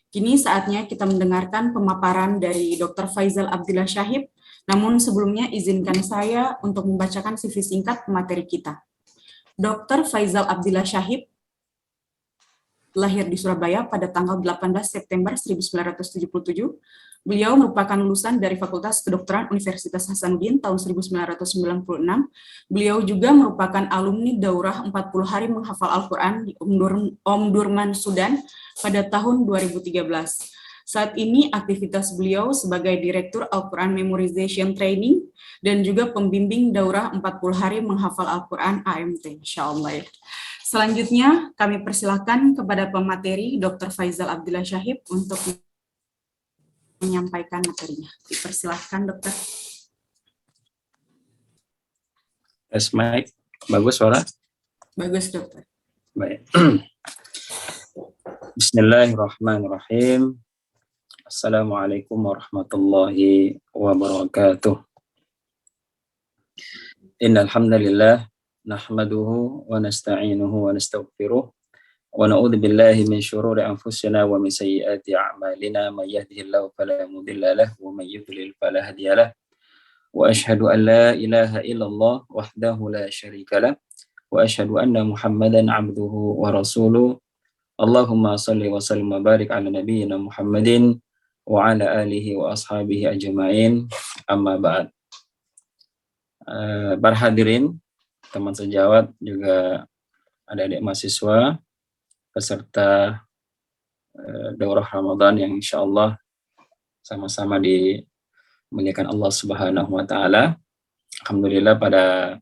Kini saatnya kita mendengarkan pemaparan dari Dr. Faizal Abdillah Syahib. Namun sebelumnya izinkan saya untuk membacakan CV singkat materi kita. Dr. Faizal Abdillah Syahib lahir di Surabaya pada tanggal 18 September 1977. Beliau merupakan lulusan dari Fakultas Kedokteran Universitas Hasanuddin tahun 1996. Beliau juga merupakan alumni daurah 40 hari menghafal Al-Quran di Omdurman, Sudan pada tahun 2013. Saat ini aktivitas beliau sebagai Direktur Al-Quran Memorization Training dan juga pembimbing daurah 40 hari menghafal Al-Quran AMT, insyaallah ya. Selanjutnya, kami persilahkan kepada pemateri Dr. Faizal Abdillah Syahib untuk menyampaikan materinya. Dipersilahkan, Dokter. Tes mic, bagus suara? Bagus, Dokter. Baik. Bismillahirrahmanirrahim. Assalamualaikum warahmatullahi wabarakatuh. Innal hamdalillah nahmaduhu wa nasta'inuhu wa nastaghfiruh wa na'udzu billahi min shururi anfusina wa min sayyiati a'malina may yahdihillahu fala mudilla lahu wa may yudlil fala hadiyalah wa asyhadu an la ilaha illallah wahdahu la syarika lah wa asyhadu anna Muhammadan 'abduhu wa rasuluh. Allahumma shalli wa sallim wa barik ala nabiyyina Muhammadin wa ala alihi wa ashabihi ajma'in. Amma ba'd. Para hadirin, teman sejawat, juga adik-adik mahasiswa peserta daurah Ramadan yang insyaallah sama-sama dimuliakan Allah Subhanahu wa taala. Alhamdulillah pada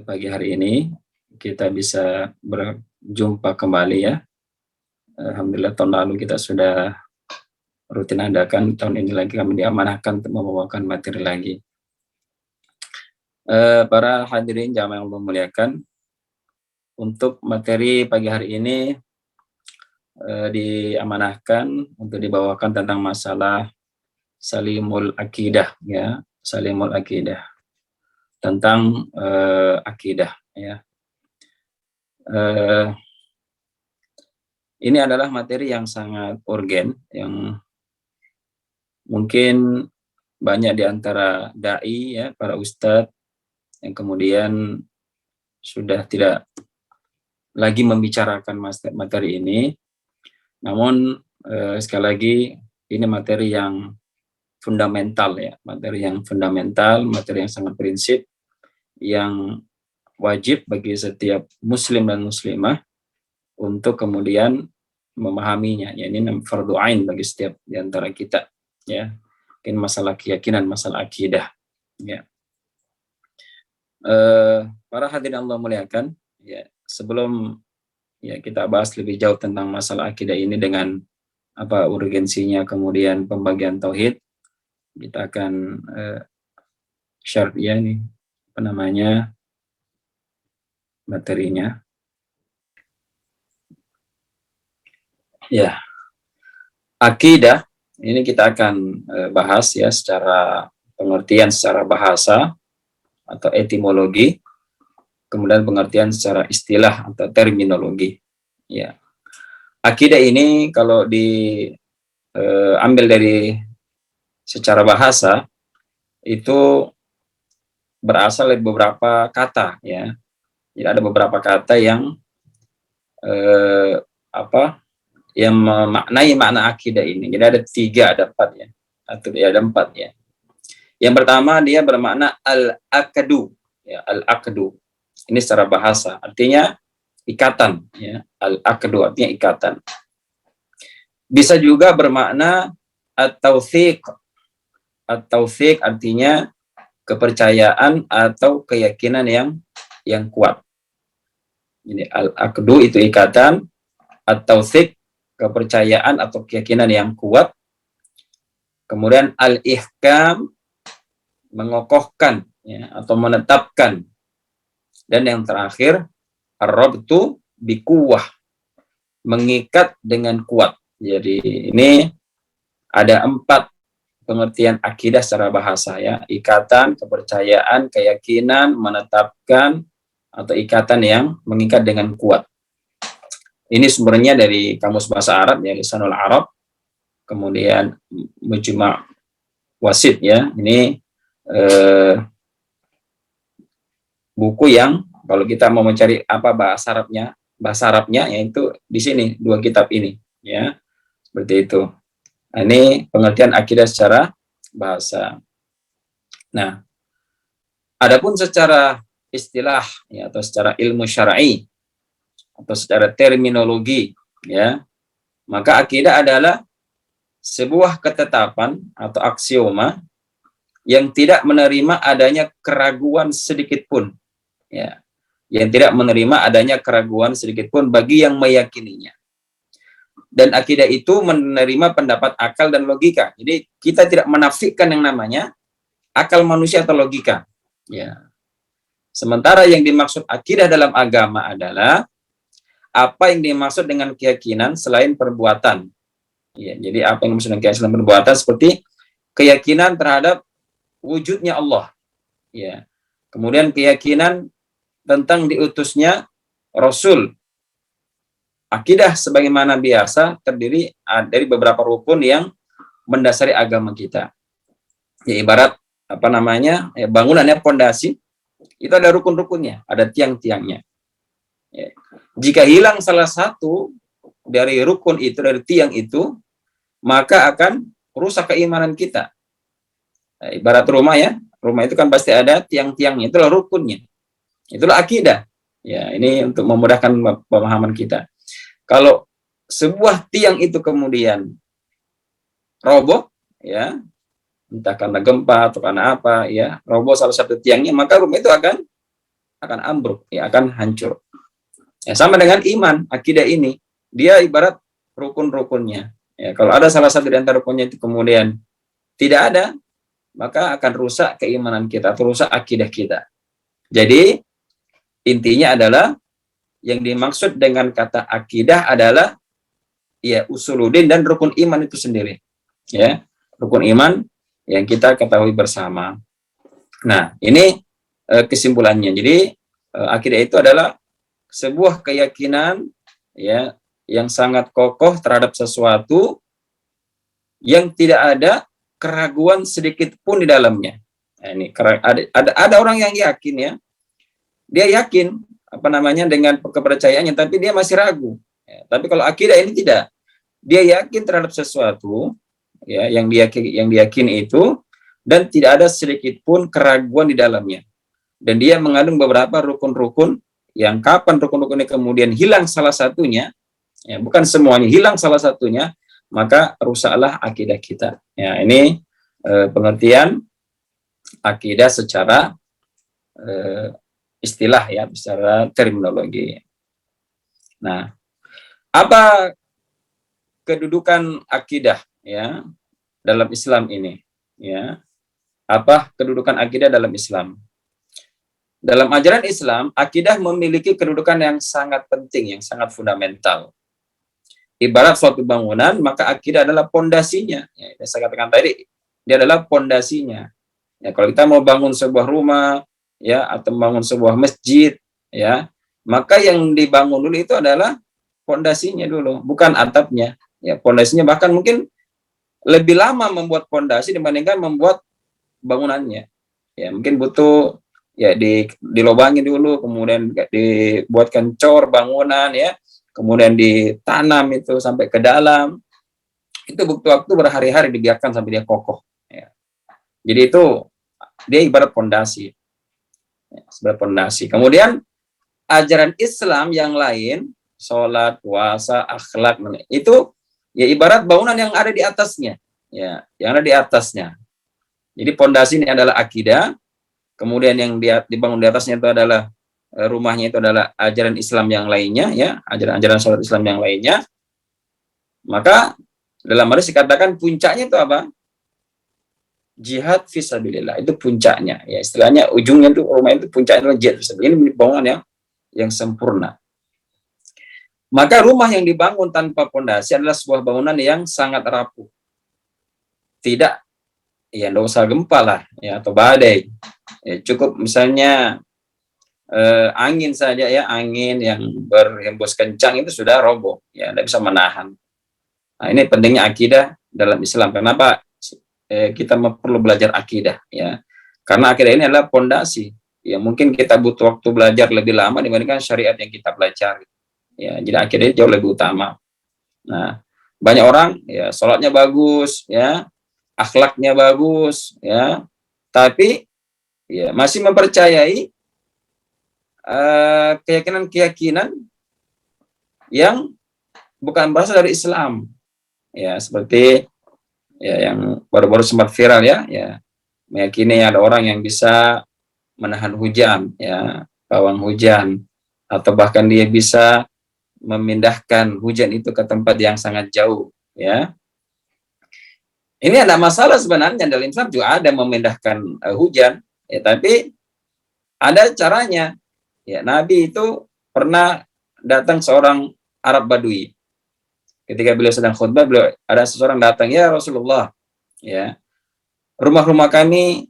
pagi hari ini kita bisa berjumpa kembali ya. Alhamdulillah tahun lalu kita sudah rutin adakan, tahun ini lagi kami diamanahkan untuk membawakan materi lagi. Para hadirin jamaah yang memuliakan, untuk materi pagi hari ini diamanahkan untuk dibawakan tentang masalah salimul akidah ya, salimul akidah, tentang akidah ya. Ini adalah materi yang sangat urgen, yang mungkin banyak di antara dai ya, para ustadz yang kemudian sudah tidak lagi membicarakan materi ini. Namun sekali lagi ini materi yang fundamental ya, materi yang fundamental, materi yang sangat prinsip, yang wajib bagi setiap muslim dan muslimah untuk kemudian memahaminya. Ya, ini fardhu ain bagi setiap di antara kita ya. Ini masalah keyakinan, masalah akidah ya. Para hadirin Allah muliakan ya, sebelum ya kita bahas lebih jauh tentang masalah akidah ini dengan apa urgensinya, kemudian pembagian tauhid, kita akan share ya nih apa namanya materinya ya. Akidah ini kita akan bahas ya secara pengertian secara bahasa atau etimologi, kemudian pengertian secara istilah atau terminologi. Ya, akidah ini kalau diambil dari secara bahasa itu berasal dari beberapa kata ya. Jadi ada beberapa kata yang yang memaknai makna akidah ini. Jadi ada 3, ada 4 ya, atau ya ada 4 ya. Yang pertama dia bermakna al-aqdu ya, al-aqdu. Ini secara bahasa artinya ikatan ya, al-aqdu artinya ikatan. Bisa juga bermakna at-tautsiq. At-tautsiq artinya kepercayaan atau keyakinan yang kuat. Jadi al-aqdu itu ikatan, at-tautsiq kepercayaan atau keyakinan yang kuat. Kemudian al-ihkam mengokohkan ya, atau menetapkan. Dan yang terakhir ar-rabtu biquwah, mengikat dengan kuat. Jadi ini ada 4 pengertian akidah secara bahasa ya, ikatan, kepercayaan, keyakinan, menetapkan, atau ikatan yang mengikat dengan kuat. Ini sumbernya dari Kamus Bahasa Arab ya, Lisanul Arab kemudian Mujma' Wasit ya. Ini buku yang kalau kita mau mencari apa bahasa Arabnya yaitu di sini dua kitab ini ya. Seperti itu. Nah, ini pengertian akidah secara bahasa. Nah, adapun secara istilah ya, atau secara ilmu syar'i atau secara terminologi ya, maka akidah adalah sebuah ketetapan atau aksioma yang tidak menerima adanya keraguan sedikit pun ya, yang tidak menerima adanya keraguan sedikit pun bagi yang meyakininya. Dan akidah itu menerima pendapat akal dan logika. Jadi kita tidak menafikan yang namanya akal manusia atau logika. Ya. Sementara yang dimaksud akidah dalam agama adalah apa yang dimaksud dengan keyakinan selain perbuatan. Ya, jadi apa yang dimaksud dengan keyakinan selain perbuatan seperti keyakinan terhadap wujudnya Allah. Ya. Kemudian keyakinan tentang diutusnya Rasul. Akidah sebagaimana biasa terdiri dari beberapa rukun yang mendasari agama kita. Ya, ibarat apa namanya? Ya, bangunannya pondasi itu ada rukun-rukunnya, ada tiang-tiangnya. Ya. Jika hilang salah satu dari rukun itu, dari tiang itu, maka akan rusak keimanan kita. Ya, ibarat rumah ya, rumah itu kan pasti ada tiang-tiangnya, itulah rukunnya. Itulah akidah. Ya, ini untuk memudahkan pemahaman kita. Kalau sebuah tiang itu kemudian roboh, ya, entah karena gempa atau karena apa, ya, roboh salah satu tiangnya, maka rumah itu akan ambruk, ya, akan hancur. Ya, sama dengan iman, akidah ini, dia ibarat rukun-rukunnya. Ya, kalau ada salah satu di antara rukunnya itu kemudian tidak ada, maka akan rusak keimanan kita, atau rusak akidah kita. Jadi intinya adalah yang dimaksud dengan kata akidah adalah ya usuluddin dan rukun iman itu sendiri. Ya, rukun iman yang kita ketahui bersama. Nah, ini kesimpulannya. Jadi akidah itu adalah sebuah keyakinan ya yang sangat kokoh terhadap sesuatu yang tidak ada keraguan sedikit pun di dalamnya. Nah, ini ada orang yang yakin ya. Dia yakin apa namanya dengan kepercayaannya, tapi dia masih ragu. Ya, tapi kalau akidah ini tidak, dia yakin terhadap sesuatu ya yang diyakini itu dan tidak ada sedikit pun keraguan di dalamnya. Dan dia mengandung beberapa rukun-rukun yang kapan rukun-rukun ini kemudian hilang salah satunya, ya bukan semuanya, hilang salah satunya, maka rusaklah akidah kita. Ya, ini pengertian akidah secara istilah ya, secara terminologi. Nah, apa kedudukan akidah ya dalam Islam ini? Ya, apa kedudukan akidah dalam Islam? Dalam ajaran Islam, akidah memiliki kedudukan yang sangat penting, yang sangat fundamental. Ibarat suatu bangunan, maka akidah adalah pondasinya. Ya, saya katakan tadi, dia adalah pondasinya. Ya, kalau kita mau bangun sebuah rumah, ya, atau membangun sebuah masjid, ya, maka yang dibangun dulu itu adalah pondasinya dulu, bukan atapnya. Ya, pondasinya bahkan mungkin lebih lama membuat pondasi dibandingkan membuat bangunannya. Ya, mungkin butuh ya dilobangi dulu, kemudian dibuatkan cor bangunan ya, kemudian ditanam itu sampai ke dalam. Itu butuh waktu berhari-hari dibiarkan sampai dia kokoh. Ya. Jadi itu dia ibarat pondasi. Ya, sebagai pondasi. Kemudian ajaran Islam yang lain, sholat, puasa, akhlak, itu ya ibarat bangunan yang ada di atasnya. Ya, yang ada di atasnya. Jadi pondasi ini adalah akidah. Kemudian yang dibangun di atasnya itu adalah rumahnya, itu adalah ajaran Islam yang lainnya, ya, ajaran sholat Islam yang lainnya. Maka dalam hadis dikatakan puncaknya itu apa? Jihad fisabilillah, itu puncaknya. Ya, istilahnya ujungnya itu rumah itu puncaknya adalah jihad fisabilillah. Ini bangunan yang sempurna. Maka rumah yang dibangun tanpa pondasi adalah sebuah bangunan yang sangat rapuh. Tidak, ya tidak usah gempa lah, ya, atau badai. Ya, cukup misalnya angin saja ya, angin yang berhembus kencang itu sudah roboh, ya tidak bisa menahan. Nah, ini pentingnya akidah dalam Islam. Kenapa kita perlu belajar akidah, ya? Karena akidah ini adalah pondasi. Ya, mungkin kita butuh waktu belajar lebih lama dibandingkan syariat yang kita pelajari. Ya, jadi akidah jauh lebih utama. Nah, banyak orang ya sholatnya bagus, ya, akhlaknya bagus, ya, tapi ya masih mempercayai keyakinan-keyakinan yang bukan berasal dari Islam. Ya, seperti ya yang baru-baru sempat viral, ya, meyakini ada orang yang bisa menahan hujan, ya, pawang hujan, atau bahkan dia bisa memindahkan hujan itu ke tempat yang sangat jauh, ya. Ini ada masalah sebenarnya, dalam Islam juga ada memindahkan hujan, ya, tapi ada caranya. Ya, Nabi itu pernah datang seorang Arab Badui. Ketika beliau sedang khutbah, ada seseorang datang, ya Rasulullah, ya, rumah-rumah kami,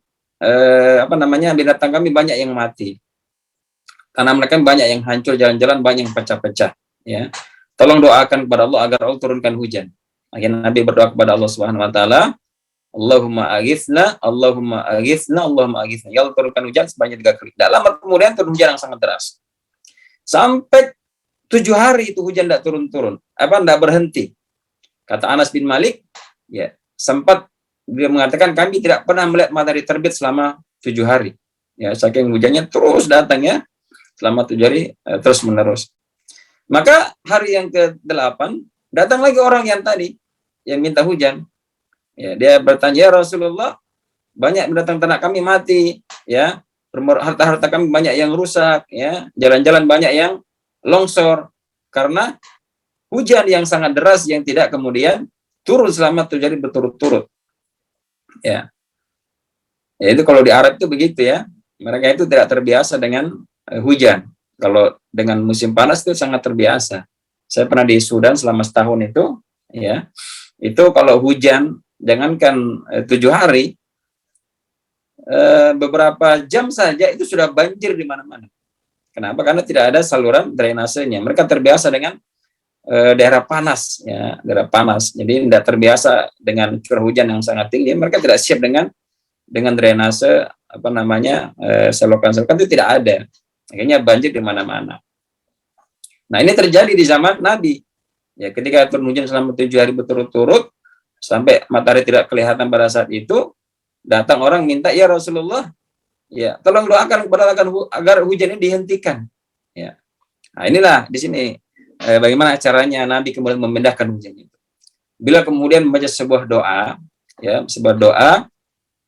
binatang kami banyak yang mati, tanaman kami banyak yang hancur, jalan-jalan banyak yang pecah-pecah, ya. Tolong doakan kepada Allah agar Allah turunkan hujan. Akhirnya Nabi berdoa kepada Allah Subhanahu wa taala, Allahumma aghithna, Allahumma aghithna, Allahumma aghithna. Ya Allah, turunkan hujan sebanyak 3 kali. Tidak lama kemudian turun hujan yang sangat deras. Sampai 7 hari itu hujan tidak turun-turun, tidak berhenti. Kata Anas bin Malik, ya, sempat dia mengatakan kami tidak pernah melihat matahari terbit selama 7 hari. Ya, saking hujannya terus datang, ya, selama 7 hari terus menerus. Maka hari yang ke-8 datang lagi orang yang tadi yang minta hujan. Ya, dia bertanya, ya Rasulullah, banyak binatang ternak kami mati, ya, harta-harta kami banyak yang rusak, ya, jalan-jalan banyak yang longsor karena hujan yang sangat deras yang tidak kemudian turun selama 7 hari berturut-turut. Ya. Ya, itu kalau di Arab itu begitu, ya. Mereka itu tidak terbiasa dengan hujan. Kalau dengan musim panas itu sangat terbiasa. Saya pernah di Sudan selama setahun itu, ya. Itu kalau hujan, jangankan 7 hari, beberapa jam saja itu sudah banjir di mana-mana. Kenapa? Karena tidak ada saluran drainasenya. Mereka terbiasa dengan daerah panas, ya, daerah panas. Jadi tidak terbiasa dengan curah hujan yang sangat tinggi. Mereka tidak siap dengan drainase, selokan-selokan itu tidak ada. Akhirnya banjir di mana-mana. Nah, ini terjadi di zaman Nabi. Ya, ketika turun hujan selama 7 hari berturut-turut sampai matahari tidak kelihatan pada saat itu, datang orang minta, ya Rasulullah, ya, tolong doakan kepada agar hujan ini dihentikan. Ya. Nah, inilah di sini bagaimana caranya Nabi kemudian memindahkan hujan itu. Bila kemudian membaca sebuah doa, ya, sebuah doa,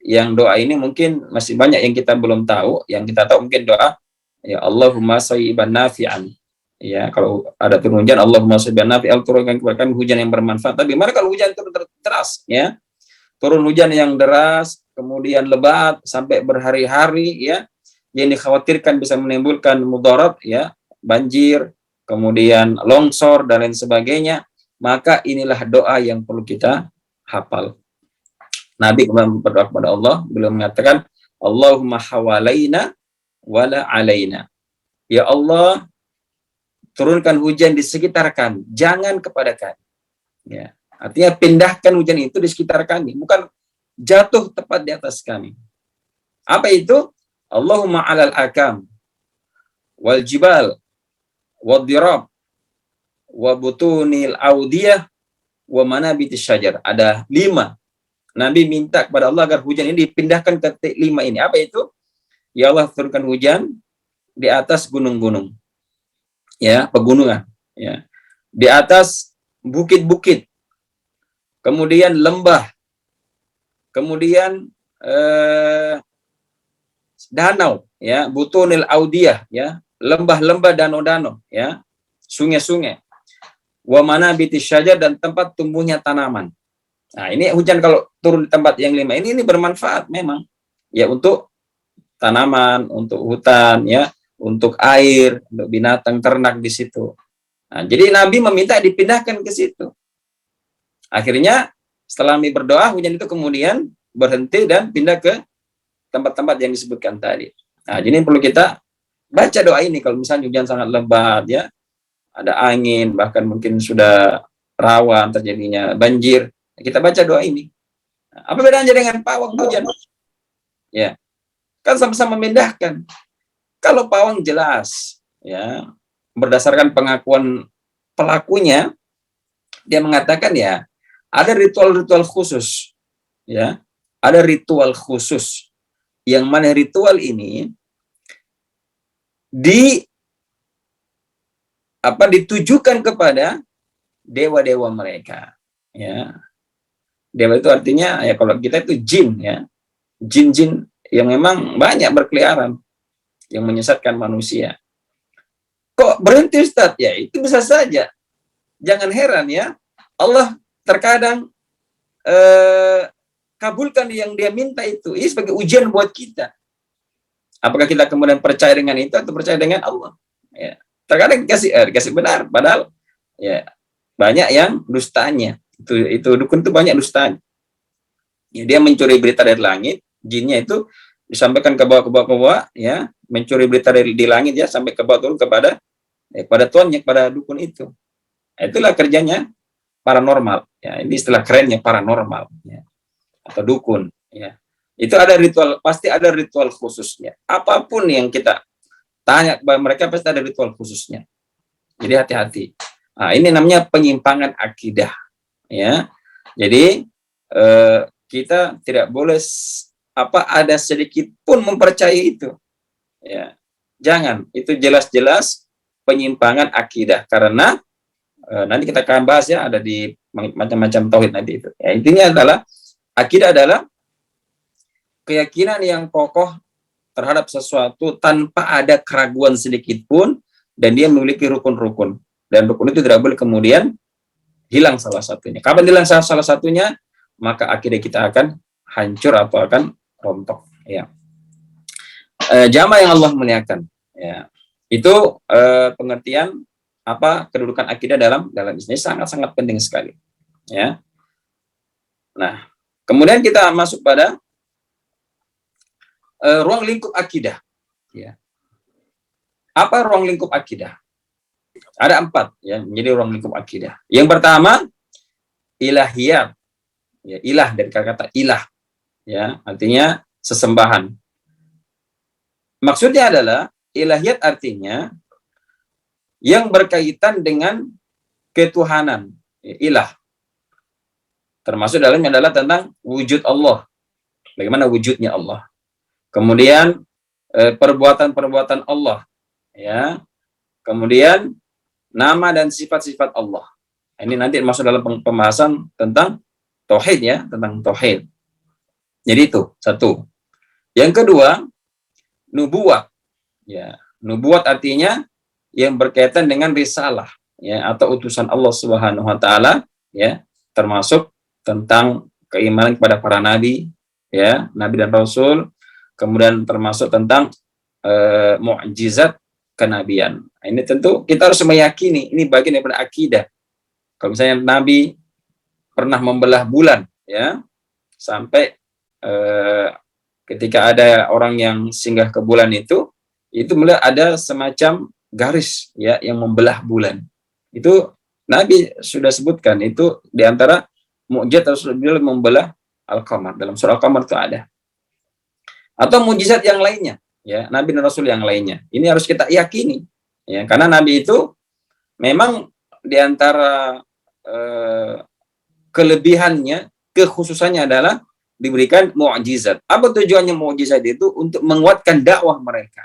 yang doa ini mungkin masih banyak yang kita belum tahu, yang kita tahu mungkin doa, ya Allahumma sayyiban nafi'an. Ya, kalau ada turun hujan, Allahumma sayyiban nafi'an, turunkan kepada kami hujan yang bermanfaat. Tapi gimana kalau hujan turun deras, ya? Turun hujan yang deras, kemudian lebat sampai berhari-hari, ya, yang dikhawatirkan bisa menimbulkan mudarat, ya, banjir, kemudian longsor dan lain sebagainya, maka inilah doa yang perlu kita hafal. Nabi kemudian berdoa kepada Allah, beliau mengatakan, Allahumma hawalaina wala alaina. Ya Allah, turunkan hujan di sekitar kami, jangan kepada kami. Ya. Artinya pindahkan hujan itu di sekitar kami, bukan jatuh tepat di atas kami. Apa itu? Allahumma alal akam, wal jibal, wal dirab, wa butunil audiyah, wa manabitis syajar. Ada 5. Nabi minta kepada Allah agar hujan ini dipindahkan ke 5 ini. Apa itu? Ya Allah, turunkan hujan di atas gunung-gunung. Ya, pegunungan, ya. Di atas bukit-bukit. Kemudian lembah. Kemudian danau, ya, butunil audiyah, ya, lembah-lembah, danau-danau, ya, sungai-sungai. Wa manabitis syajar, dan tempat tumbuhnya tanaman. Nah, ini hujan kalau turun di tempat yang 5 ini bermanfaat memang, ya, untuk tanaman, untuk hutan, ya, untuk air, untuk binatang ternak di situ. Nah, jadi Nabi meminta dipindahkan ke situ. Akhirnya setelah Nabi berdoa, hujan itu kemudian berhenti dan pindah ke tempat-tempat yang disebutkan tadi. Nah, jadi perlu kita baca doa ini kalau misalnya hujan sangat lebat, ya, ada angin, bahkan mungkin sudah rawan terjadinya banjir. Kita baca doa ini. Apa bedanya dengan pawang hujan? Ya, kan sama-sama memindahkan. Kalau pawang jelas, ya, berdasarkan pengakuan pelakunya, dia mengatakan ya ada ritual-ritual khusus, ya, ada ritual khusus yang mana ritual ini ditujukan kepada dewa-dewa mereka, ya. Dewa itu artinya ya kalau kita itu jin, ya, jin-jin yang memang banyak berkeliaran yang menyesatkan manusia. Kok berhenti Ustaz? Ya itu bisa saja. Jangan heran ya, Allah terkadang kabulkan yang dia minta itu. Ini sebagai ujian buat kita. Apakah kita kemudian percaya dengan itu atau percaya dengan Allah? Ya. Terkadang dikasih benar, padahal ya banyak yang dustanya. Itu dukun itu banyak dustanya. Ya, dia mencuri berita dari langit, jinnya itu disampaikan ke bawah, ya, mencuri berita dari di langit ya sampai ke bawah turun kepada tuannya, kepada dukun itu. Itulah kerjanya paranormal, ya. Ini istilah kerennya paranormal, ya, atau dukun, ya. Itu ada ritual, pasti ada ritual khususnya. Apapun yang kita tanya kepada mereka pasti ada ritual khususnya. Jadi hati-hati. Nah, ini namanya penyimpangan akidah, ya. Jadi kita tidak boleh ada sedikit pun mempercayai itu, ya. Jangan, itu jelas-jelas penyimpangan akidah, karena nanti kita akan bahas ya, ada di macam-macam tauhid nanti itu. Ya, intinya adalah akidah adalah keyakinan yang kokoh terhadap sesuatu tanpa ada keraguan sedikit pun, dan dia memiliki rukun-rukun, dan rukun itu tidak boleh kemudian hilang salah satunya. Kapan hilang salah satunya, maka akidah kita akan hancur atau akan rontok, ya. Jamaah yang Allah muliakan, ya. Itu pengertian apa kedudukan akidah dalam Islam, sangat-sangat penting sekali, ya. Nah, kemudian kita masuk pada ruang lingkup akidah, ya. Apa ruang lingkup akidah? Ada 4 ya menjadi ruang lingkup akidah. Yang pertama ilahiyat, ya, ilah dari kata ilah, ya, artinya sesembahan. Maksudnya adalah ilahiyat artinya yang berkaitan dengan ketuhanan, ya, ilah. Termasuk dalamnya adalah tentang wujud Allah. Bagaimana wujudnya Allah. Kemudian perbuatan-perbuatan Allah, ya. Kemudian nama dan sifat-sifat Allah. Ini nanti masuk dalam pembahasan tentang tauhid, ya, tentang tauhid. Jadi itu satu. Yang kedua, nubuwat. Ya, nubuwat artinya yang berkaitan dengan risalah, ya, atau utusan Allah Subhanahu wa taala, ya, termasuk tentang keimanan kepada para nabi, ya, nabi dan rasul, kemudian termasuk tentang mukjizat kenabian. Ini tentu kita harus meyakini ini bagian daripada akidah. Kalau misalnya Nabi pernah membelah bulan, ya, sampai ketika ada orang yang singgah ke bulan itu melihat ada semacam garis, ya, yang membelah bulan. Itu Nabi sudah sebutkan, itu diantara mukjizat Rasulullah membelah Al-Qamar. Dalam surah Al-Qamar itu ada. Atau mukjizat yang lainnya, ya, Nabi dan Rasul yang lainnya. Ini harus kita yakini, ya, karena Nabi itu memang diantara kelebihannya, kekhususannya adalah diberikan mukjizat. Apa tujuannya mukjizat itu? Untuk menguatkan dakwah mereka,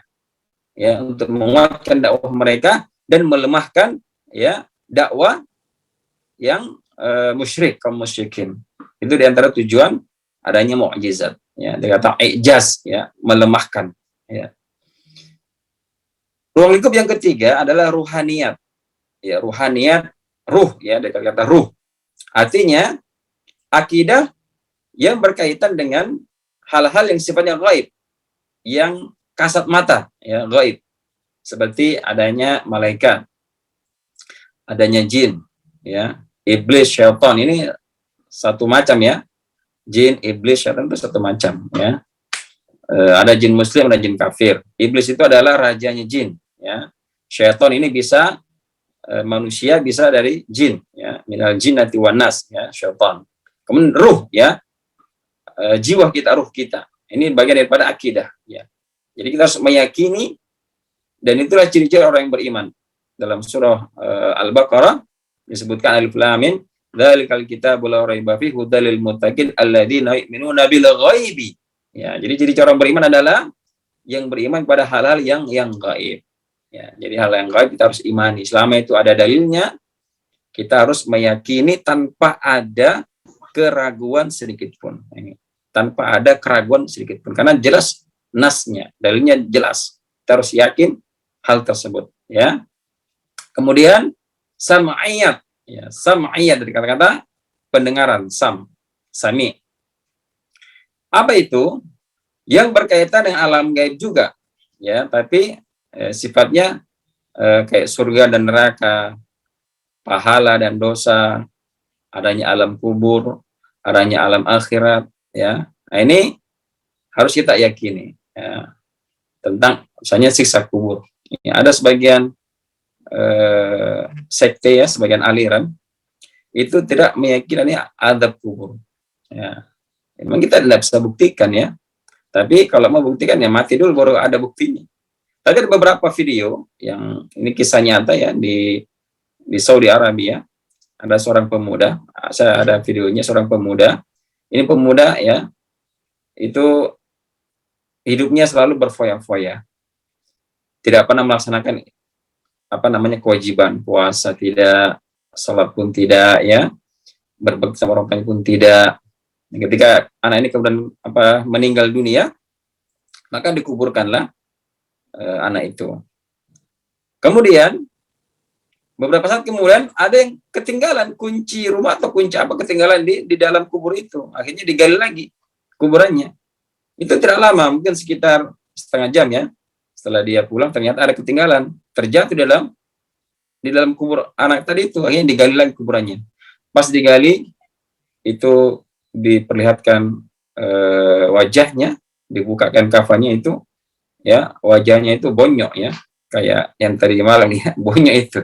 ya, untuk menguatkan dakwah mereka dan melemahkan, ya, dakwah yang musyrik, kaum musyrikin. Itu diantara tujuan adanya mukjizat, ya, dikata ijaz, ya, melemahkan, ya. Ruang lingkup yang ketiga adalah ruhaniyat, ya, ruhaniyat, ruh, ya, dari kata ruh. Artinya akidah yang berkaitan dengan hal-hal yang sifatnya gaib, yang kasat mata, ya, gaib, seperti adanya malaikat, adanya jin, ya, iblis, syaitan. Ini satu macam, ya, jin, iblis, syaitan itu satu macam, ya. Ada jin muslim, ada jin kafir. Iblis itu adalah rajanya jin, ya. Syaitan ini bisa manusia, bisa dari jin, ya, minal jinnati wan nas, ya, syaitan. Kemudian ruh, ya, jiwa kita, ruh kita. Ini bagian daripada akidah, ya. Jadi kita harus meyakini, dan itulah ciri-ciri orang yang beriman. Dalam surah Al-Baqarah disebutkan alif lam mim, dzalikal kitabu la raiba fihi hudal lil muttaqin alladzina yu'minuna bil ghaibi. Ya, jadi ciri-ciri orang beriman adalah yang beriman pada hal-hal yang gaib. Ya, jadi hal yang gaib kita harus imani. Selama itu ada dalilnya, kita harus meyakini tanpa ada keraguan sedikit pun. Tanpa ada keraguan sedikit pun. Karena jelas nasnya, dalilnya jelas. Kita harus yakin hal tersebut. Ya. Kemudian sam'iyat. Ya, sam'iyat dari kata-kata pendengaran, sami. Apa itu? Yang berkaitan dengan alam gaib juga. Ya, tapi sifatnya kayak surga dan neraka, pahala dan dosa, adanya alam kubur, adanya alam akhirat, ya. Nah, ini harus kita yakini, ya, tentang misalnya siksa kubur. Ya, ada sebagian sekte, ya, sebagian aliran itu tidak meyakini adab kubur. Ya. Memang kita tidak bisa buktikan, ya. Tapi kalau mau buktikan, ya mati dulu baru ada buktinya. Tapi ada beberapa video yang ini kisah nyata, ya, di Saudi Arabia. Ada seorang pemuda, saya ada videonya, seorang pemuda. Ini pemuda, ya, itu hidupnya selalu berfoya-foya. Tidak pernah melaksanakan kewajiban puasa, tidak, sholat pun tidak, ya, berbakti sama orang lain pun tidak. Ketika anak ini kemudian meninggal dunia, maka dikuburkanlah anak itu. Kemudian beberapa saat kemudian ada yang ketinggalan kunci rumah atau kunci ketinggalan di dalam kubur itu. Akhirnya digali lagi kuburannya. Itu tidak lama, mungkin sekitar setengah jam, ya. Setelah dia pulang ternyata ada ketinggalan, terjatuh di dalam kubur anak tadi itu. Akhirnya digali lagi kuburannya. Pas digali itu diperlihatkan wajahnya, dibukakan kafannya itu, ya, wajahnya itu bonyok, ya, kayak yang tadi malam, ya, bonyok itu.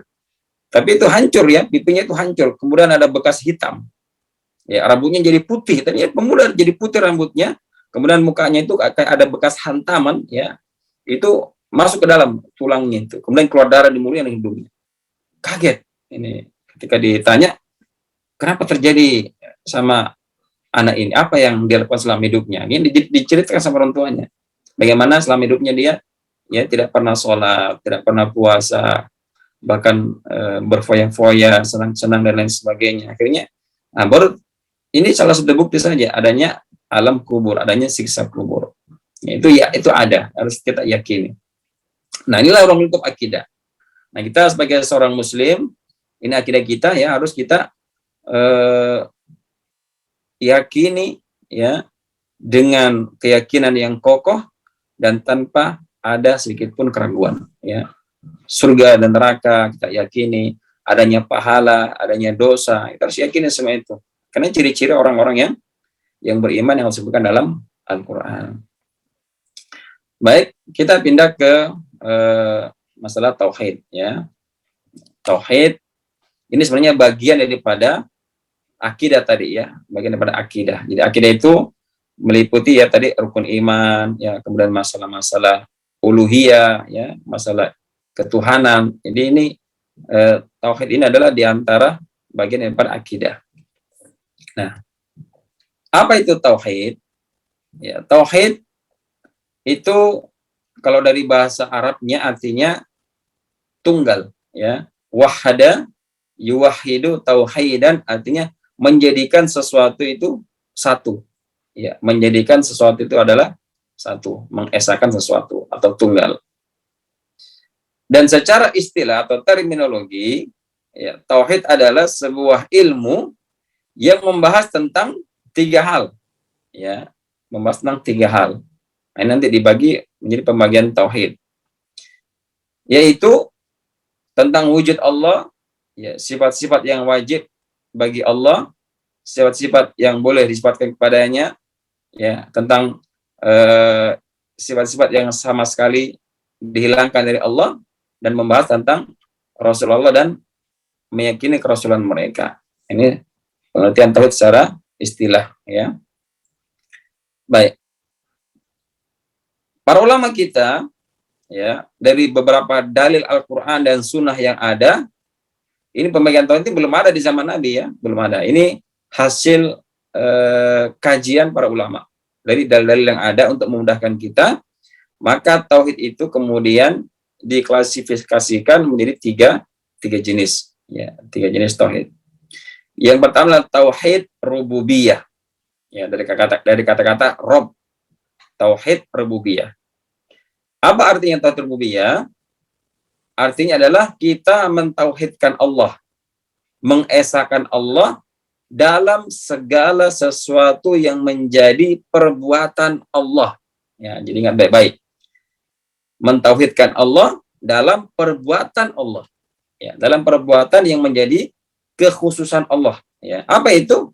Tapi itu hancur, ya, pipinya itu hancur. Kemudian ada bekas hitam, ya, rambutnya jadi putih. Tadinya pemuda jadi putih rambutnya. Kemudian mukanya itu kayak ada bekas hantaman, ya, itu masuk ke dalam tulangnya itu. Kemudian keluar darah di mulut dan hidungnya. Kaget ini ketika ditanya kenapa terjadi sama anak ini, apa yang dia lakukan selama hidupnya. Ini diceritakan sama orang tuanya. Bagaimana selama hidupnya dia, ya, tidak pernah sholat, tidak pernah puasa, bahkan berfoya-foya, senang-senang dan lain sebagainya. Akhirnya, baru ini salah satu bukti saja adanya alam kubur, adanya siksa kubur. Ya, itu ada, harus kita yakini. Nah, inilah orang lingkup akidah. Nah, kita sebagai seorang muslim, ini akidah kita, ya, harus kita yakini, ya, dengan keyakinan yang kokoh dan tanpa ada sedikit pun keraguan, ya. Surga dan neraka kita yakini, adanya pahala, adanya dosa, kita harus yakini semua itu. Karena ciri-ciri orang-orang yang beriman yang disebutkan dalam Al-Qur'an. Baik, kita pindah ke masalah tauhid, ya. Tauhid ini sebenarnya bagian daripada akidah tadi, ya, bagian daripada akidah. Jadi akidah itu meliputi, ya, tadi rukun iman, ya, kemudian masalah-masalah uluhiyah, ya, masalah ketuhanan. Jadi ini tauhid ini adalah diantara bagian daripada akidah. Nah, apa itu tauhid? Ya, tauhid itu kalau dari bahasa Arabnya artinya tunggal, ya. Wahada yuwahidu tauhidan artinya menjadikan sesuatu itu satu, ya, menjadikan sesuatu itu adalah satu, mengesahkan sesuatu atau tunggal. Dan secara istilah atau terminologi, ya, tauhid adalah sebuah ilmu yang membahas tentang tiga hal, ya, membahas tentang tiga hal. Nah, nanti dibagi menjadi pembagian tauhid, yaitu tentang wujud Allah, ya, sifat-sifat yang wajib bagi Allah, sifat-sifat yang boleh disifatkan kepadanya, ya, tentang sifat-sifat yang sama sekali dihilangkan dari Allah, dan membahas tentang Rasulullah dan meyakini kerasulan mereka. Ini pengertian tauhid secara istilah ya. Baik. Para ulama kita ya, dari beberapa dalil Al-Qur'an dan sunnah yang ada, ini pembagian tauhid ini belum ada di zaman Nabi ya, belum ada. Ini hasil kajian para ulama dari dalil-dalil yang ada untuk memudahkan kita. Maka tauhid itu kemudian diklasifikasikan menjadi tiga jenis ya, tiga jenis tauhid. Yang pertama adalah tauhid rububiyah ya, dari kata-kata rob, tauhid rububiyah. Apa artinya tauhid rububiyah? Artinya adalah kita mentauhidkan Allah, mengesakan Allah dalam segala sesuatu yang menjadi perbuatan Allah. Ya, jadi ingat baik-baik. Mentauhidkan Allah dalam perbuatan Allah. Ya, dalam perbuatan yang menjadi kekhususan Allah. Ya, apa itu?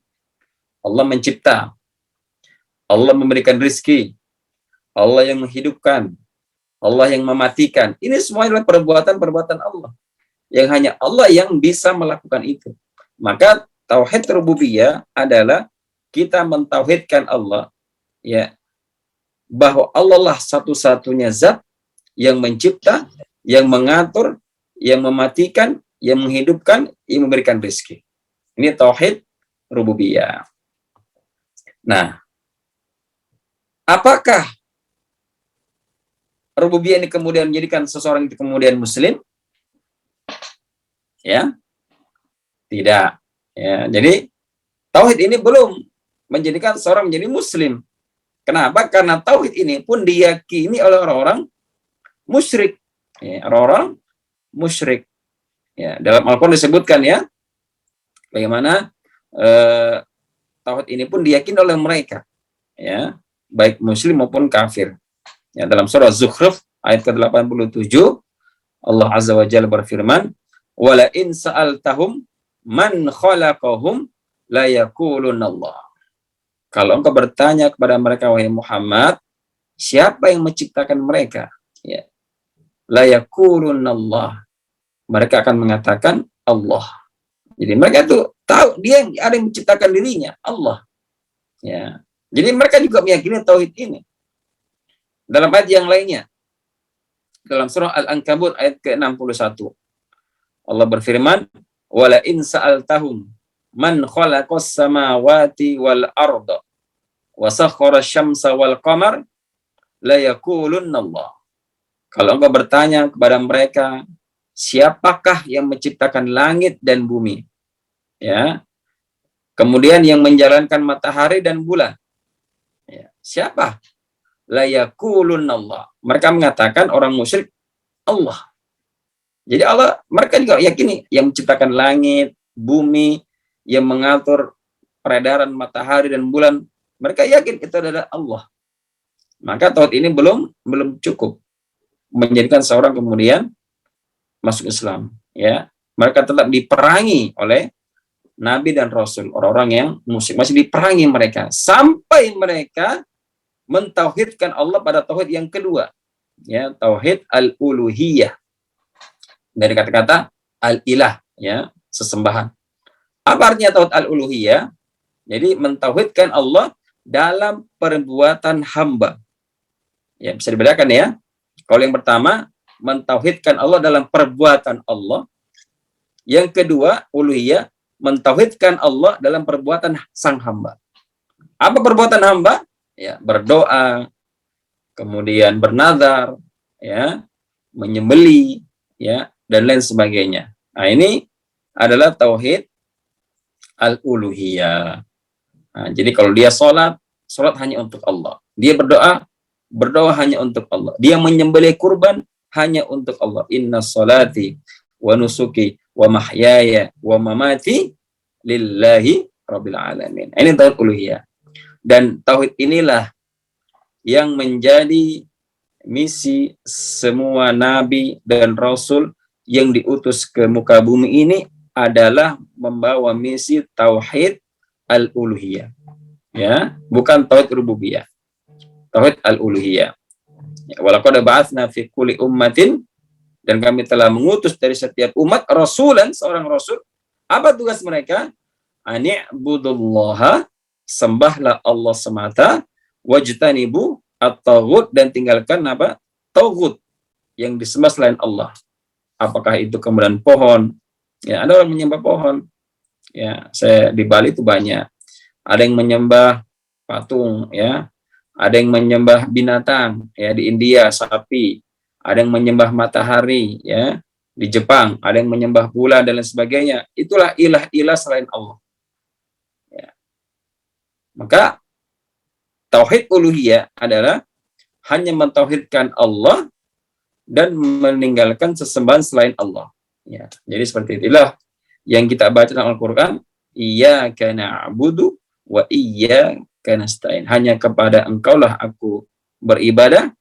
Allah mencipta, Allah memberikan rizki, Allah yang menghidupkan, Allah yang mematikan. Ini semua adalah perbuatan-perbuatan Allah. Yang hanya Allah yang bisa melakukan itu. Maka tauhid rububiyah adalah kita mentauhidkan Allah, ya, bahwa Allah lah satu-satunya zat yang mencipta, yang mengatur, yang mematikan, yang menghidupkan, yang memberikan rezeki. Ini tauhid rububiyah. Nah, apakah rububiyah ini kemudian menjadikan seseorang itu kemudian muslim? Ya, tidak. Ya, jadi tauhid ini belum menjadikan seorang menjadi muslim. Kenapa? Karena tauhid ini pun diyakini oleh orang-orang musyrik. Ya, orang-orang musyrik. Ya, dalam Al-Quran disebutkan ya, bagaimana tauhid ini pun diyakini oleh mereka. Ya, baik muslim maupun kafir. Ya, dalam surah Zukhruf ayat ke-87 Allah Azza wa Jalla berfirman, "Wala in sa'altahum man khalaqahum la yaqulunallah." Kalau engkau bertanya kepada mereka, wahai Muhammad, siapa yang menciptakan mereka? Ya. La yaqulunallah. Mereka akan mengatakan Allah. Jadi mereka itu tahu dia yang ada yang menciptakan dirinya, Allah. Ya. Jadi mereka juga meyakini tauhid ini. Dalam ayat yang lainnya, dalam surah Al-Ankabut ayat ke-61, Allah berfirman, "Wala in sa'altahum man khalaqas samawati wal arda wa sakhkhara asy-syamsa wal qamar la yaqulunna Allah." Kalau engkau bertanya kepada mereka, siapakah yang menciptakan langit dan bumi? Ya. Kemudian yang menjalankan matahari dan bulan. Ya. Siapa? La yaqulunna Allah. Mereka mengatakan orang musyrik Allah. Jadi Allah, mereka juga yakini yang menciptakan langit, bumi, yang mengatur peredaran matahari dan bulan. Mereka yakin itu adalah Allah. Maka tauhid ini belum cukup menjadikan seorang kemudian masuk Islam. Ya, mereka tetap diperangi oleh Nabi dan Rasul, orang-orang yang musyrik masih diperangi mereka sampai mereka mentauhidkan Allah pada tauhid yang kedua, ya, tauhid al-uluhiyah. Dari kata-kata al-ilah, ya, sesembahan. Apa artinya tauhid al-uluhiyah? Jadi mentauhidkan Allah dalam perbuatan hamba. Ya, bisa dibedakan ya. Kalau yang pertama, mentauhidkan Allah dalam perbuatan Allah. Yang kedua, uluhiyah, mentauhidkan Allah dalam perbuatan sang hamba. Apa perbuatan hamba? Ya, berdoa, kemudian bernazar, ya, menyembeli, ya, dan lain sebagainya. Nah, ini adalah tauhid al-uluhiyah. Nah, jadi kalau dia sholat hanya untuk Allah. Dia berdoa hanya untuk Allah. Dia menyembelih kurban hanya untuk Allah. Inna sholati wa nusuki wa mahyaya wa mamati lillahi rabbil alamin. Ini tauhid uluhiyah. Dan tauhid inilah yang menjadi misi semua nabi dan rasul yang diutus ke muka bumi ini adalah membawa misi tauhid al-uluhiyah. Ya, bukan tauhid rububiyah. Tauhid al-uluhiyah. Ya, walaqad ba'atsna fi kulli ummatin, dan kami telah mengutus dari setiap umat rasulan, seorang rasul. Apa tugas mereka? Ani'budullaha sembahlah Allah semata, wajtanibu at-taghut, dan tinggalkan apa? Taghut yang disembah selain Allah. Apakah itu kemudian pohon? Ya, ada orang menyembah pohon. Ya, saya di Bali itu banyak. Ada yang menyembah patung, ya. Ada yang menyembah binatang, ya, di India sapi. Ada yang menyembah matahari, ya. Di Jepang ada yang menyembah bulan dan lain sebagainya. Itulah ilah-ilah selain Allah. Ya. Maka tauhid uluhiyah adalah hanya mentauhidkan Allah dan meninggalkan sesembahan selain Allah. Ya, jadi seperti itulah yang kita baca dalam Al-Quran. Iyyaka na'budu wa iyyaka nasta'in. Hanya kepada Engkaulah aku beribadah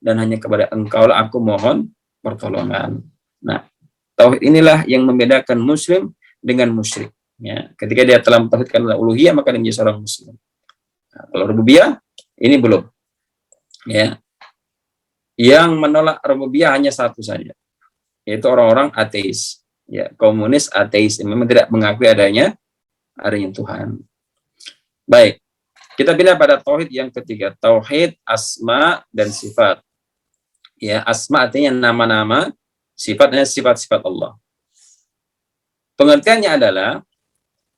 dan hanya kepada Engkaulah aku mohon pertolongan. Nah, tauhid inilah yang membedakan Muslim dengan musyrik. Ya, ketika dia telah mentauhidkan uluhiyah, maka dia menjadi seorang Muslim. Nah, kalau rububiyah ini belum. Ya, yang menolak rububiyah hanya satu saja, yaitu orang-orang ateis, ya, komunis ateis yang memang tidak mengakui adanya Tuhan. Baik, kita pindah pada tauhid yang ketiga, tauhid asma dan sifat. Ya, asma artinya nama-nama, sifatnya sifat-sifat Allah. Pengertiannya adalah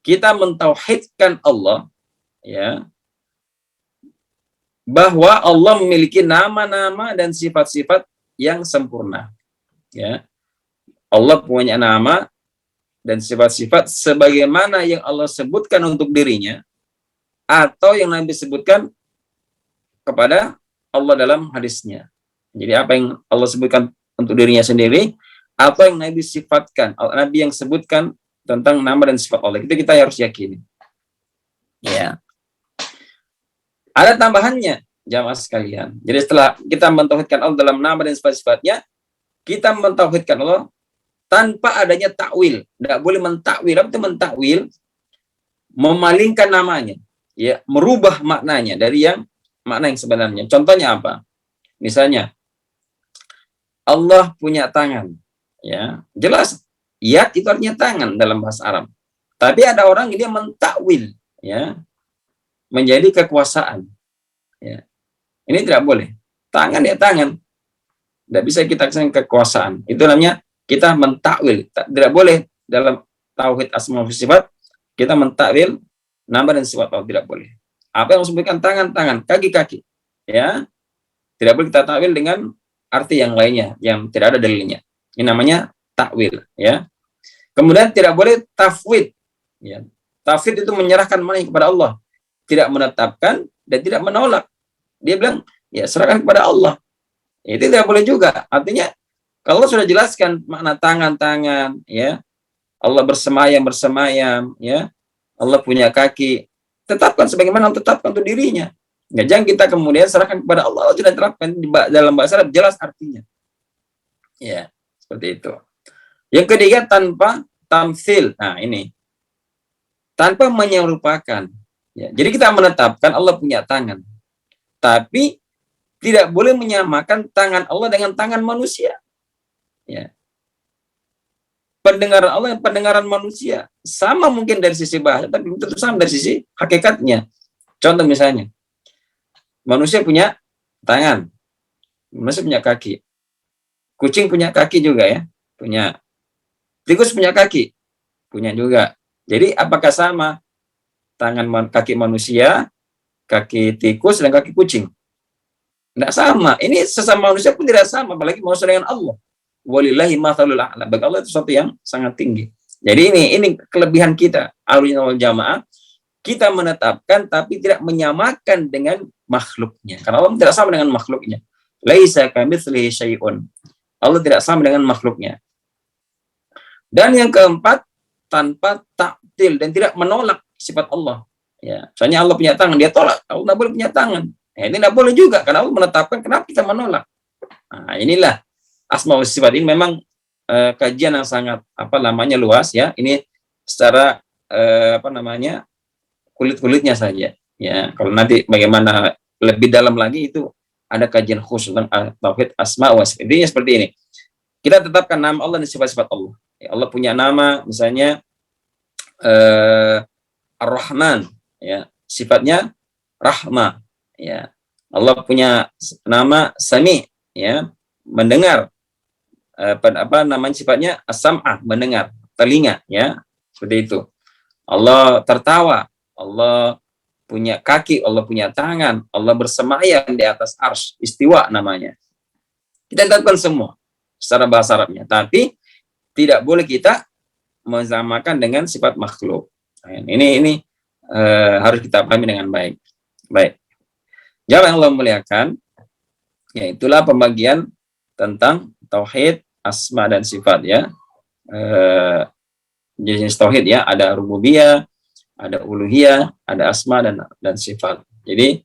kita mentauhidkan Allah, ya, bahwa Allah memiliki nama-nama dan sifat-sifat yang sempurna. Ya, Allah punya nama dan sifat-sifat sebagaimana yang Allah sebutkan untuk dirinya atau yang Nabi sebutkan kepada Allah dalam hadisnya. Jadi apa yang Allah sebutkan untuk dirinya sendiri atau yang Nabi sifatkan, Nabi yang sebutkan tentang nama dan sifat Allah, itu kita harus yakini. Ya. Ada tambahannya, jamaah sekalian. Jadi setelah kita mentauhidkan Allah dalam nama dan sifat-sifatnya, kita mentauhidkan Allah tanpa adanya takwil. Tidak boleh mentakwil. Apa itu mentakwil? Memalingkan namanya, ya, merubah maknanya dari yang makna yang sebenarnya. Contohnya apa? Misalnya Allah punya tangan, ya, jelas yad itu artinya tangan dalam bahasa Arab. Tapi ada orang ini mentakwil, ya, menjadi kekuasaan. Ya. Ini tidak boleh. Tangan ya tangan. Tidak bisa kita kasih kekuasaan. Itu namanya kita mentakwil. Tidak boleh dalam tauhid asma wa sifat kita mentakwil nama dan sifat Allah, tidak boleh. Apa yang disebutkan tangan, kaki. Ya. Tidak boleh kita takwil dengan arti yang lainnya yang tidak ada dalilnya. Ini namanya takwil, ya. Kemudian tidak boleh tafwid. Ya. Tafwid itu menyerahkan makna kepada Allah, tidak menetapkan dan tidak menolak. Dia bilang, ya serahkan kepada Allah. Itu tidak boleh juga. Artinya, kalau sudah jelaskan makna tangan, ya, Allah bersemayam, ya, Allah punya kaki, tetapkan sebagaimana Allah tetapkan untuk dirinya. Ya, jangan kita kemudian serahkan kepada Allah. Allah sudah terapkan dalam bahasa Arab, jelas artinya. Ya, seperti itu. Yang ketiga, tanpa tamtsil. Nah, ini. Tanpa menyerupakan. Ya, jadi kita menetapkan Allah punya tangan. Tapi tidak boleh menyamakan tangan Allah dengan tangan manusia. Ya. Pendengaran Allah dan pendengaran manusia sama mungkin dari sisi bahasa, tapi belum tentu sama dari sisi hakikatnya. Contoh misalnya, manusia punya tangan, manusia punya kaki, kucing punya kaki juga, ya, punya. Tikus punya kaki, punya juga. Jadi apakah sama tangan kaki manusia, kaki tikus dan kaki kucing? Tidak sama. Ini sesama manusia pun tidak sama, apalagi manusia dengan Allah. Walillahi mathalul a'la. Bagi Allah itu sesuatu yang sangat tinggi. Jadi ini kelebihan kita, Ahlussunnah wal Jamaah. Kita menetapkan tapi tidak menyamakan dengan makhluknya. Karena Allah tidak sama dengan makhluknya. Laisa kamitslihi syai'un. Allah tidak sama dengan makhluknya. Dan yang keempat, tanpa taktil dan tidak menolak sifat Allah. Ya, misalnya Allah punya tangan, dia tolak. Allah tidak boleh punya tangan. Ya, ini tidak boleh juga karena Allah menetapkan, kenapa kita menolak? Nah, inilah asma wa sifat. Ini memang kajian yang sangat luas, ya. Ini secara kulit-kulitnya saja. Ya, kalau nanti bagaimana lebih dalam lagi itu ada kajian khusus tentang tauhid asma wa sifat. Intinya seperti ini. Kita tetapkan nama Allah dan sifat-sifat Allah. Ya, Allah punya nama, misalnya Ar-Rahman, ya. sifatnya rahmah, ya. Allah punya nama Sami, ya, mendengar. Apa namanya sifatnya as-sam'ah, mendengar, telinga, ya, seperti itu. Allah tertawa, Allah punya kaki, Allah punya tangan, Allah bersemayam di atas arsy, istiwa namanya. Kita tetapkan semua secara bahasa Arabnya, tapi tidak boleh kita mensamakan dengan sifat makhluk. Nah, ini harus kita pahami dengan baik. Baik. Jamaah yang Allah muliakan, ya itulah pembagian tentang tauhid asma dan sifat, ya. Jenis tauhid, ya, ada rububiyah, ada uluhiyah, ada asma dan sifat. Jadi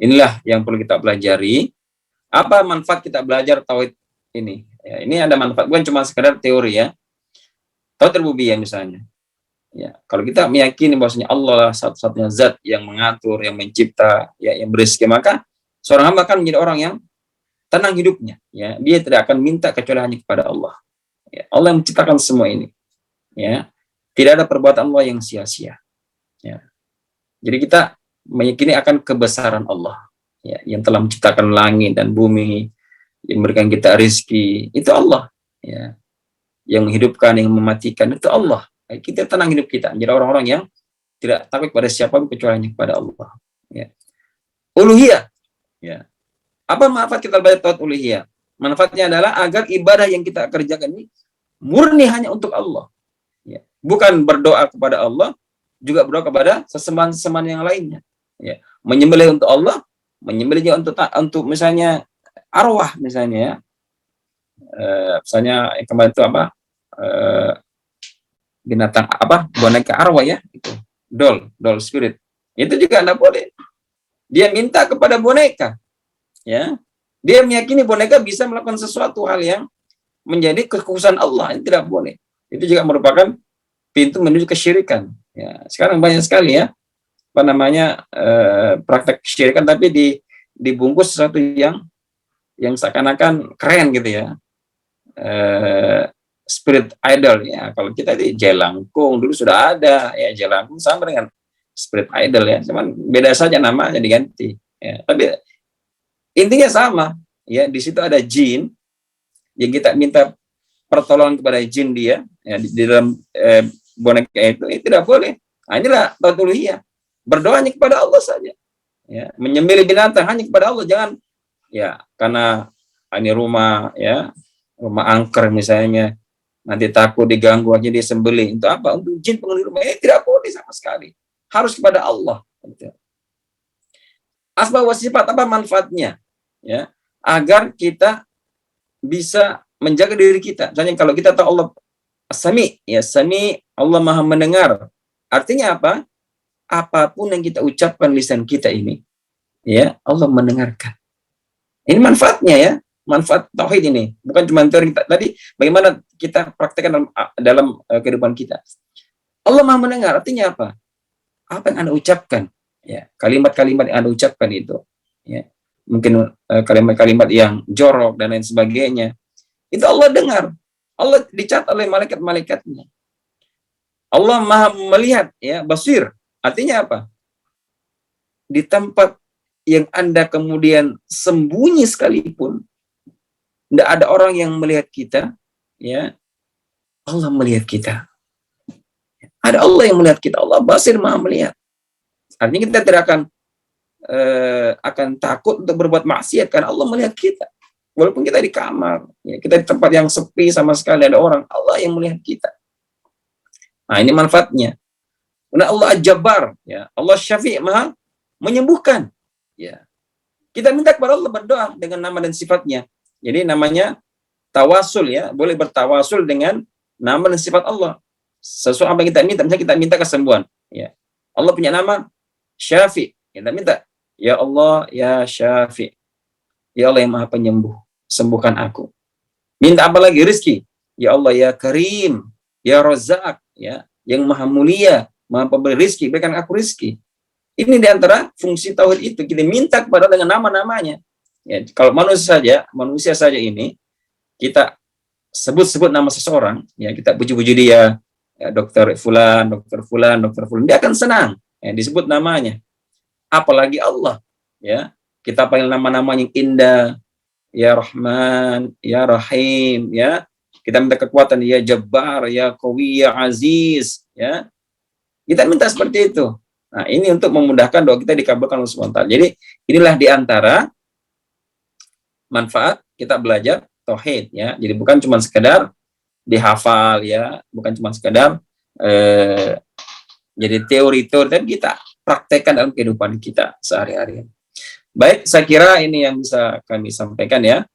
inilah yang perlu kita pelajari. Apa manfaat kita belajar tauhid ini? Ya, ini ada manfaat, bukan cuma sekedar teori, ya. Tauhid rububiyah misalnya. Ya, kalau kita meyakini bahwasanya Allah lah satu-satunya zat yang mengatur, yang mencipta, ya, yang berizki, maka seorang hamba akan menjadi orang yang tenang hidupnya, ya. Dia tidak akan minta kecuali hanya kepada Allah. Ya, Allah yang menciptakan semua ini, ya. Tidak ada perbuatan Allah yang sia-sia, ya. Jadi kita meyakini akan kebesaran Allah, ya, yang telah menciptakan langit dan bumi, yang memberikan kita rezeki, itu Allah, ya. Yang menghidupkan, yang mematikan, itu Allah. Kita tenang hidup kita, menjadi orang-orang yang tidak takut pada siapapun kecuali hanya kepada Allah, ya. Uluhiyah, ya. Apa manfaat kita belajar tauhid uluhiyah? Manfaatnya adalah agar ibadah yang kita kerjakan ini murni hanya untuk Allah, ya. Bukan berdoa kepada Allah, juga berdoa kepada sesembahan-sesembahan yang lainnya, ya. Menyembelih untuk Allah, menyembelihnya untuk misalnya arwah, misalnya, ya. Misalnya kemarin itu apa, binatang apa, boneka arwah, ya, itu doll spirit, itu juga tidak boleh. Dia minta kepada boneka, ya. Dia meyakini boneka bisa melakukan sesuatu hal yang menjadi kekhususan Allah, itu tidak boleh. Itu juga merupakan pintu menuju kesyirikan, ya. Sekarang banyak sekali, ya, apa namanya, praktek kesyirikan, tapi dibungkus sesuatu yang seakan-akan keren gitu, ya. Spirit idol, ya. Kalau kita di jelangkung dulu sudah ada, ya, jelangkung sama dengan spirit idol, ya, cuman beda saja namanya diganti, ya. Tapi intinya sama, ya. Di situ ada jin yang kita minta pertolongan kepada jin dia, ya, di dalam boneka itu tidak boleh. Nah, inilah tauhid uluhiyah. Berdoa hanya kepada Allah saja, ya. Menyembelih binatang hanya kepada Allah, jangan, ya, karena ini rumah, ya, rumah angker misalnya, nanti takut diganggu aja dia sembelih. Untuk apa? Untuk jin penghuni rumah. Tidak boleh sama sekali. Harus kepada Allah. Asma wa sifat, apa manfaatnya? Ya, agar kita bisa menjaga diri kita. Misalnya kalau kita tahu Allah As-Sami, ya, Sami, Allah Maha mendengar. Artinya apa? Apapun yang kita ucapkan lisan kita ini, ya, Allah mendengarkan. Ini manfaatnya, ya. Manfaat tauhid ini bukan cuma teori tadi, bagaimana kita praktekkan dalam kehidupan kita. Allah Maha mendengar, artinya apa? Apa yang Anda ucapkan, ya, kalimat-kalimat yang Anda ucapkan itu, ya, mungkin kalimat-kalimat yang jorok dan lain sebagainya, itu Allah dengar. Allah dicatat oleh malaikat-malaikatnya. Allah Maha melihat, ya, basir. Artinya apa? Di tempat yang Anda kemudian sembunyi sekalipun, tidak ada orang yang melihat kita, ya, Allah melihat kita. Ada Allah yang melihat kita. Allah basir, Maha melihat. Artinya kita tidak akan takut untuk berbuat maksiat karena Allah melihat kita. Walaupun kita di kamar, ya, kita di tempat yang sepi sama sekali ada orang, Allah yang melihat kita. Nah, ini manfaatnya. Karena Allah Al-Jabbar, ya, Allah Syafi', Maha menyembuhkan, ya. Kita minta kepada Allah, berdoa dengan nama dan sifatnya. Jadi namanya tawasul, ya, boleh bertawasul dengan nama dan sifat Allah. Sesuatu apa yang kita minta, misalnya kita minta kesembuhan, ya. Allah punya nama Syafi', kita minta, ya Allah, ya Syafi', ya Allah yang Maha penyembuh, sembuhkan aku. Minta apa lagi? Rizki, ya Allah, ya Karim, ya Razak, ya, yang Maha mulia, Maha pemberi rizki, berikan aku rizki. Ini diantara fungsi tauhid itu, kita minta kepada dengan nama-namanya. Ya, kalau manusia saja ini kita sebut-sebut nama seseorang, ya, kita puji-puji dia, ya, dokter fulan, dia akan senang, ya, disebut namanya. apalagi Allah, ya. Kita panggil nama-nama yang indah, ya Rahman, ya Rahim, ya. Kita minta kekuatan, ya Jabbar, ya Qawi, ya Aziz, ya. Kita minta seperti itu. Nah, ini untuk memudahkan doa kita dikabulkan Allah SWT. Jadi, inilah diantara manfaat kita belajar tauhid, ya. Jadi bukan cuma sekedar dihafal, ya, bukan cuma sekedar jadi teori-teori, tapi kita praktekkan dalam kehidupan kita sehari-hari. Baik, saya kira ini yang bisa kami sampaikan, ya,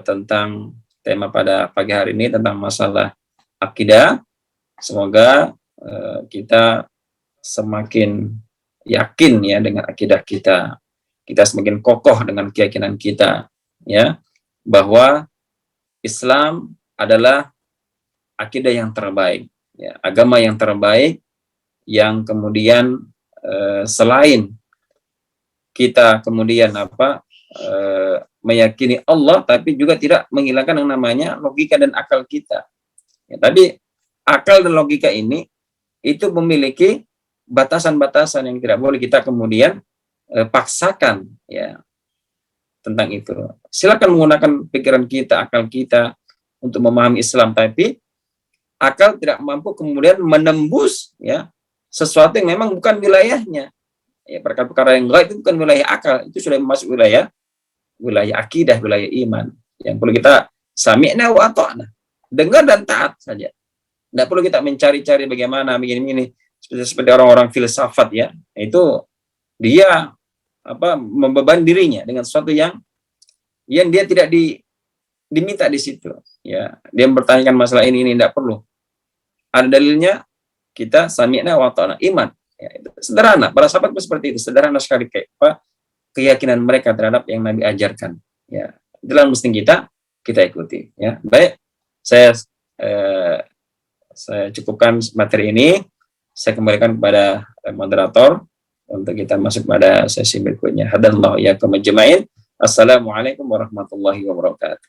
tentang tema pada pagi hari ini tentang masalah akidah. Semoga kita semakin yakin, ya, dengan akidah kita. Kita semakin kokoh dengan keyakinan kita, ya, bahwa Islam adalah akidah yang terbaik, ya, agama yang terbaik, yang kemudian selain kita kemudian meyakini Allah, tapi juga tidak menghilangkan yang namanya logika dan akal kita. Ya, tadi akal dan logika ini itu memiliki batasan-batasan yang tidak boleh kita kemudian paksakan, ya, tentang itu. Silakan menggunakan pikiran kita, akal kita untuk memahami Islam, tapi akal tidak mampu kemudian menembus, ya, sesuatu yang memang bukan wilayahnya. Ya, perkara-perkara yang gaib itu bukan wilayah akal, itu sudah masuk wilayah akidah, wilayah iman. Yang perlu kita sami'na wa ata'na, dengar dan taat saja. Tidak perlu kita mencari-cari bagaimana begini-begini seperti orang-orang filsafat, ya. Itu dia membebani dirinya dengan sesuatu yang dia tidak diminta di situ, ya. Dia mempertanyakan masalah ini tidak perlu. Ada dalilnya, kita sami'na wa ata'na, iman. Ya, itu sederhana. Para sahabat seperti itu, sederhana sekali keyakinan mereka terhadap yang Nabi ajarkan. Ya, itulah mesti kita ikuti. Ya, baik. Saya cukupkan materi ini. Saya kembalikan kepada moderator untuk kita masuk pada sesi berikutnya. Hadallahu iyyakum ajma'in. Assalamualaikum warahmatullahi wabarakatuh.